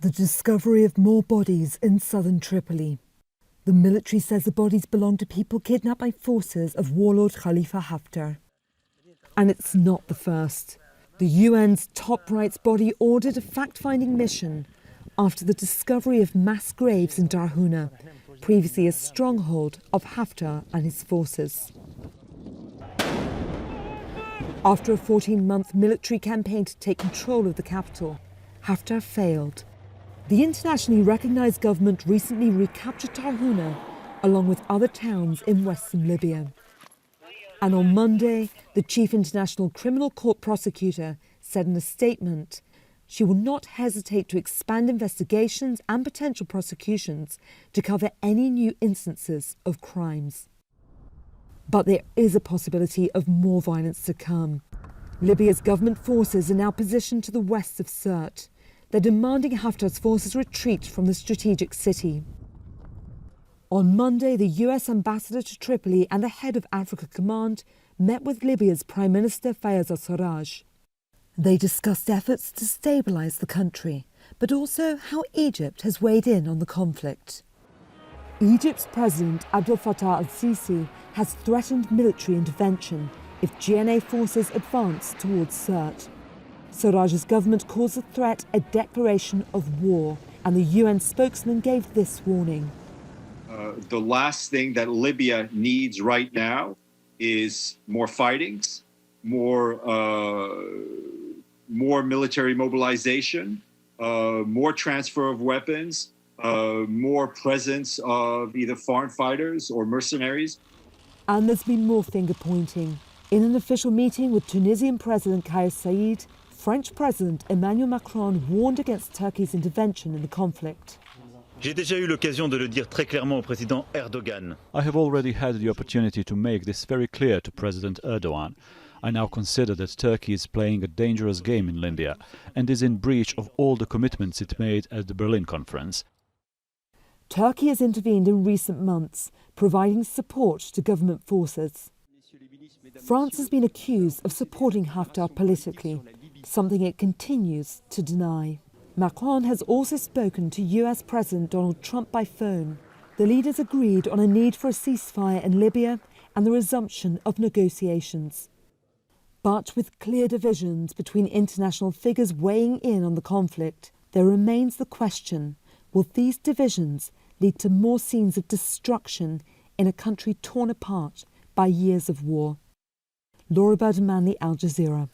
The discovery of more bodies in southern Tripoli. The military says the bodies belong to people kidnapped by forces of warlord Khalifa Haftar. And it's not the first. The UN's top rights body ordered a fact-finding mission after the discovery of mass graves in Tarhuna, previously a stronghold of Haftar and his forces. After a 14-month military campaign to take control of the capital, Haftar failed. The internationally recognised government recently recaptured Tarhuna, along with other towns in western Libya. And on Monday, the chief international criminal court prosecutor said in a statement she will not hesitate to expand investigations and potential prosecutions to cover any new instances of crimes. But there is a possibility of more violence to come. Libya's government forces are now positioned to the west of Sirte. They're demanding Haftar's forces retreat from the strategic city. On Monday, the US ambassador to Tripoli and the head of Africa Command met with Libya's Prime Minister Fayez al-Sarraj. They discussed efforts to stabilise the country, but also how Egypt has weighed in on the conflict. Egypt's President Abdel Fattah al-Sisi has threatened military intervention if GNA forces advance towards Sirte. Sarraj's government calls the threat a declaration of war, and the UN spokesman gave this warning. The last thing that Libya needs right now is more fightings, more military mobilization, more transfer of weapons, more presence of either foreign fighters or mercenaries. And there's been more finger-pointing. In an official meeting with Tunisian President Kais Saied, French President Emmanuel Macron warned against Turkey's intervention in the conflict. J'ai déjà eu l'occasion de le dire très clairement au président Erdogan. I have already had the opportunity to make this very clear to President Erdogan. I now consider that Turkey is playing a dangerous game in Libya and is in breach of all the commitments it made at the Berlin conference. Turkey has intervened in recent months, providing support to government forces. France has been accused of supporting Haftar politically, something it continues to deny. Macron has also spoken to US President Donald Trump by phone. The leaders agreed on a need for a ceasefire in Libya and the resumption of negotiations. But with clear divisions between international figures weighing in on the conflict, there remains the question, will these divisions lead to more scenes of destruction in a country torn apart by years of war? Burdon-Manley, Al Jazeera.